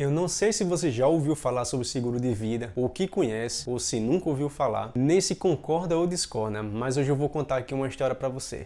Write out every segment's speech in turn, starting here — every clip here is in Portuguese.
Eu não sei se você já ouviu falar sobre seguro de vida, ou que conhece, ou se nunca ouviu falar, nem se concorda ou discorda, mas hoje eu vou contar aqui uma história para você.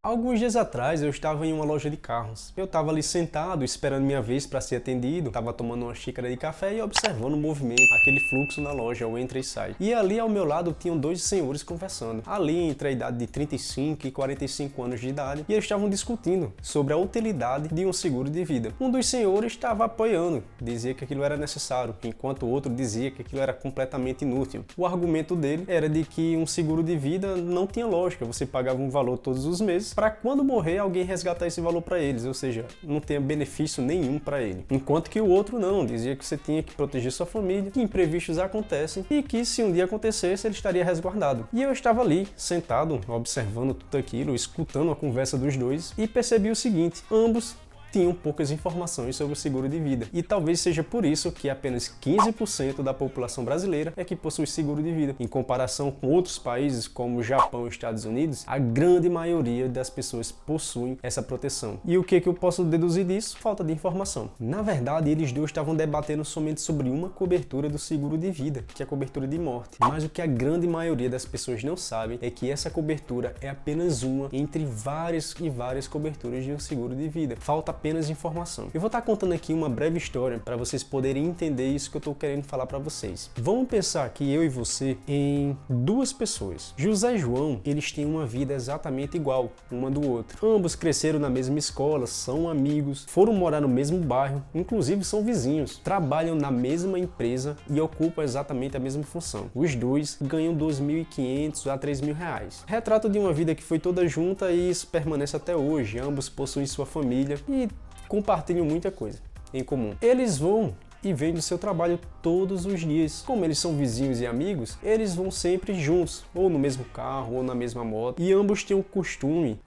Alguns dias atrás eu estava em uma loja de carros. Eu estava ali sentado, esperando minha vez para ser atendido, estava tomando uma xícara de café e observando o movimento, aquele fluxo na loja, o entra e sai. E ali ao meu lado tinham dois senhores conversando, ali entre a idade de 35 e 45 anos de idade, e eles estavam discutindo sobre a utilidade de um seguro de vida. Um dos senhores estava apoiando, dizia que aquilo era necessário, enquanto o outro dizia que aquilo era completamente inútil. O argumento dele era de que um seguro de vida não tinha lógica, você pagava um valor todos os meses, para quando morrer alguém resgatar esse valor para eles, ou seja, não tem benefício nenhum para ele. Enquanto que o outro não, dizia que você tinha que proteger sua família, que imprevistos acontecem e que se um dia acontecesse ele estaria resguardado. E eu estava ali, sentado, observando tudo aquilo, escutando a conversa dos dois e percebi o seguinte: ambos tinham poucas informações sobre o seguro de vida. E talvez seja por isso que apenas 15% da população brasileira é que possui seguro de vida. Em comparação com outros países como o Japão e os Estados Unidos, a grande maioria das pessoas possuem essa proteção. E o que eu posso deduzir disso? Falta de informação. Na verdade, eles dois estavam debatendo somente sobre uma cobertura do seguro de vida, que é a cobertura de morte. Mas o que a grande maioria das pessoas não sabem é que essa cobertura é apenas uma entre várias e várias coberturas de um seguro de vida. Falta apenas informação. Eu vou estar contando aqui uma breve história para vocês poderem entender isso que eu estou querendo falar para vocês. Vamos pensar aqui, eu e você, em duas pessoas. José e João, eles têm uma vida exatamente igual, uma do outro. Ambos cresceram na mesma escola, são amigos, foram morar no mesmo bairro, inclusive são vizinhos, trabalham na mesma empresa e ocupam exatamente a mesma função. Os dois ganham R$ 2.500 a R$ 3.000. Retrato de uma vida que foi toda junta e isso permanece até hoje. Ambos possuem sua família e compartilham muita coisa em comum. Eles vão e vêm do seu trabalho todos os dias. Como eles são vizinhos e amigos, eles vão sempre juntos, ou no mesmo carro, ou na mesma moto. E ambos têm um costume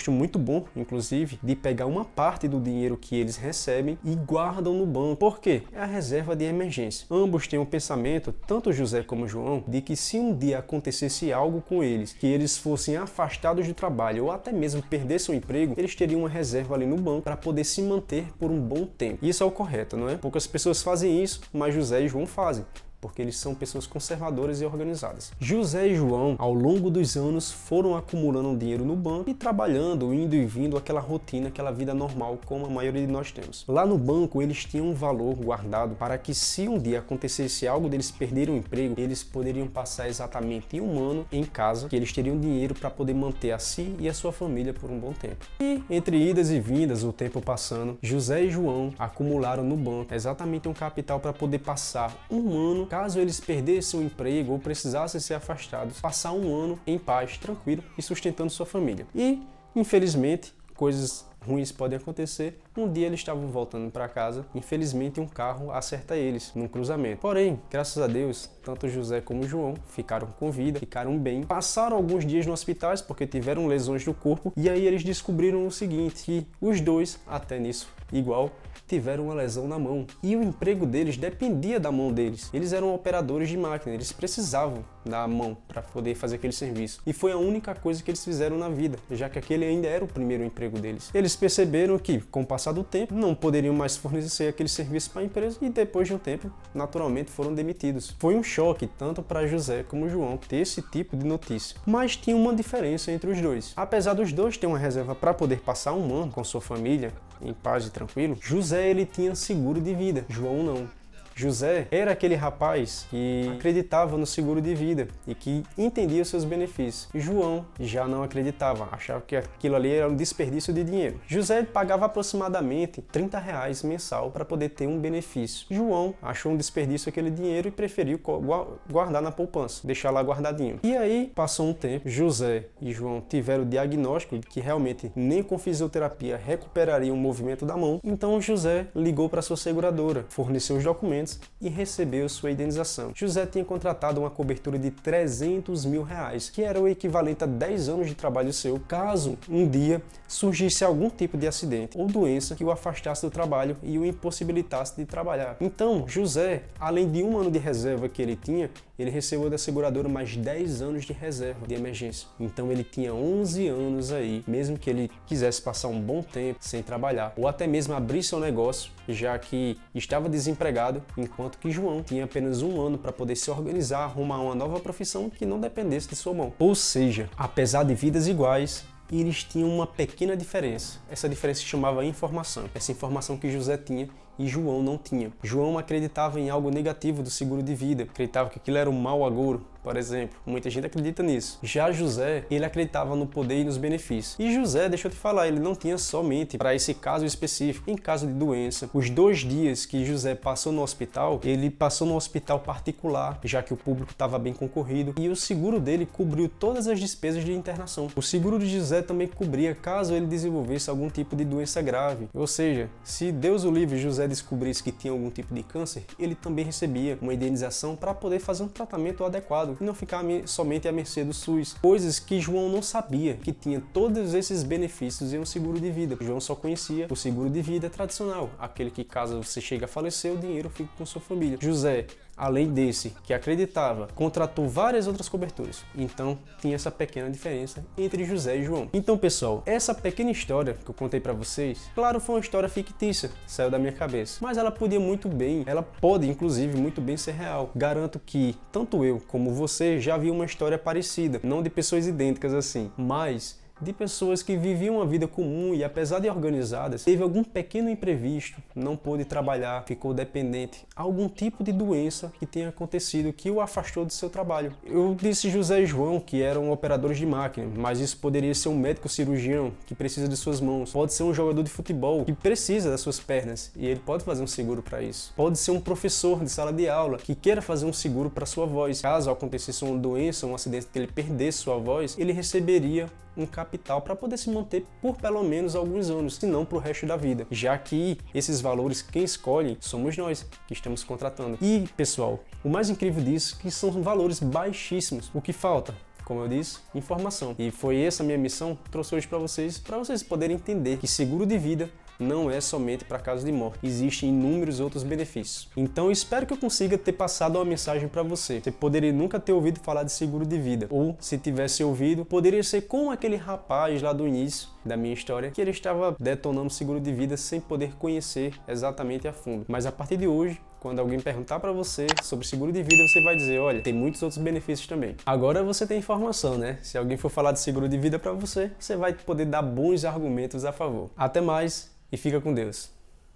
muito bom, inclusive, de pegar uma parte do dinheiro que eles recebem e guardam no banco. Por quê? É a reserva de emergência. Ambos têm um pensamento, tanto José como João, de que se um dia acontecesse algo com eles, que eles fossem afastados do trabalho ou até mesmo perdessem o emprego, eles teriam uma reserva ali no banco para poder se manter por um bom tempo. Isso é o correto, não é? Poucas pessoas fazem isso, mas José e João fazem, porque eles são pessoas conservadoras e organizadas. José e João, ao longo dos anos, foram acumulando dinheiro no banco e trabalhando, indo e vindo, aquela rotina, aquela vida normal, como a maioria de nós temos. Lá no banco, eles tinham um valor guardado para que, se um dia acontecesse algo deles perderem o emprego, eles poderiam passar exatamente um ano em casa, que eles teriam dinheiro para poder manter a si e a sua família por um bom tempo. E, entre idas e vindas, o tempo passando, José e João acumularam no banco exatamente um capital para poder passar um ano, caso eles perdessem o emprego ou precisassem ser afastados, passar um ano em paz, tranquilo e sustentando sua família. E, infelizmente, coisas ruins podem acontecer. Um dia eles estavam voltando para casa, infelizmente um carro acerta eles num cruzamento. Porém, graças a Deus, tanto José como João ficaram com vida, ficaram bem. Passaram alguns dias no hospital porque tiveram lesões no corpo e aí eles descobriram o seguinte, que os dois, até nisso igual, tiveram uma lesão na mão. E o emprego deles dependia da mão deles. Eles eram operadores de máquina, eles precisavam da mão para poder fazer aquele serviço. E foi a única coisa que eles fizeram na vida, já que aquele ainda era o primeiro emprego deles. Eles perceberam que, com o passar do tempo, não poderiam mais fornecer aquele serviço para a empresa e depois de um tempo, naturalmente, foram demitidos. Foi um choque, tanto para José como João, ter esse tipo de notícia. Mas tinha uma diferença entre os dois. Apesar dos dois ter uma reserva para poder passar um ano com sua família, em paz e tranquilo, José ele tinha seguro de vida, João não. José era aquele rapaz que acreditava no seguro de vida e que entendia os seus benefícios. João já não acreditava, achava que aquilo ali era um desperdício de dinheiro. José pagava aproximadamente R$ 30 mensal para poder ter um benefício. João achou um desperdício aquele dinheiro e preferiu guardar na poupança, deixar lá guardadinho. E aí, passou um tempo, José e João tiveram o diagnóstico de que realmente nem com fisioterapia recuperariam o movimento da mão. Então José ligou para sua seguradora, forneceu os documentos e recebeu sua indenização. José tinha contratado uma cobertura de R$300 mil, que era o equivalente a 10 anos de trabalho seu, caso um dia surgisse algum tipo de acidente ou doença que o afastasse do trabalho e o impossibilitasse de trabalhar. Então, José, além de um ano de reserva que ele tinha, ele recebeu da seguradora mais 10 anos de reserva de emergência. Então ele tinha 11 anos aí, mesmo que ele quisesse passar um bom tempo sem trabalhar, ou até mesmo abrir seu negócio, já que estava desempregado, enquanto que João tinha apenas um ano para poder se organizar, arrumar uma nova profissão que não dependesse de sua mão. Ou seja, apesar de vidas iguais, eles tinham uma pequena diferença. Essa diferença se chamava informação. Essa informação que José tinha e João não tinha. João acreditava em algo negativo do seguro de vida, acreditava que aquilo era um mau agouro, por exemplo. Muita gente acredita nisso. Já José, ele acreditava no poder e nos benefícios. E José, deixa eu te falar, ele não tinha somente para esse caso específico, em caso de doença. Os 2 dias que José passou no hospital, ele passou no hospital particular, já que o público estava bem concorrido, e o seguro dele cobriu todas as despesas de internação. O seguro de José também cobria caso ele desenvolvesse algum tipo de doença grave. Ou seja, se Deus o livre, José descobrisse que tinha algum tipo de câncer, ele também recebia uma indenização para poder fazer um tratamento adequado e não ficar somente à mercê do SUS. Coisas que João não sabia, que tinha todos esses benefícios em um seguro de vida. João só conhecia o seguro de vida tradicional, aquele que caso você chegue a falecer, o dinheiro fica com sua família. José, além desse, que acreditava, contratou várias outras coberturas. Então, tinha essa pequena diferença entre José e João. Então, pessoal, essa pequena história que eu contei para vocês, claro, foi uma história fictícia, saiu da minha cabeça, mas ela podia muito bem, ela pode, inclusive, muito bem ser real. Garanto que tanto eu como você já viu uma história parecida, não de pessoas idênticas assim, mas de pessoas que viviam uma vida comum e, apesar de organizadas, teve algum pequeno imprevisto, não pôde trabalhar, ficou dependente, algum tipo de doença que tenha acontecido que o afastou do seu trabalho. Eu disse José e João que eram operadores de máquina, mas isso poderia ser um médico cirurgião que precisa de suas mãos, pode ser um jogador de futebol que precisa das suas pernas e ele pode fazer um seguro para isso. Pode ser um professor de sala de aula que queira fazer um seguro para sua voz. Caso acontecesse uma doença, um acidente que ele perdesse sua voz, ele receberia um capital para poder se manter por pelo menos alguns anos, se não para o resto da vida, já que esses valores quem escolhe somos nós que estamos contratando. E, pessoal, o mais incrível disso é que são valores baixíssimos. O que falta? Como eu disse, informação. E foi essa a minha missão, trouxe hoje para vocês poderem entender que seguro de vida não é somente para casos de morte, existem inúmeros outros benefícios. Então eu espero que eu consiga ter passado uma mensagem para você. Você poderia nunca ter ouvido falar de seguro de vida, ou se tivesse ouvido, poderia ser como aquele rapaz lá do início da minha história, que ele estava detonando seguro de vida sem poder conhecer exatamente a fundo. Mas a partir de hoje, quando alguém perguntar para você sobre seguro de vida, você vai dizer, olha, tem muitos outros benefícios também. Agora você tem informação, né? Se alguém for falar de seguro de vida para você, você vai poder dar bons argumentos a favor. Até mais e fica com Deus.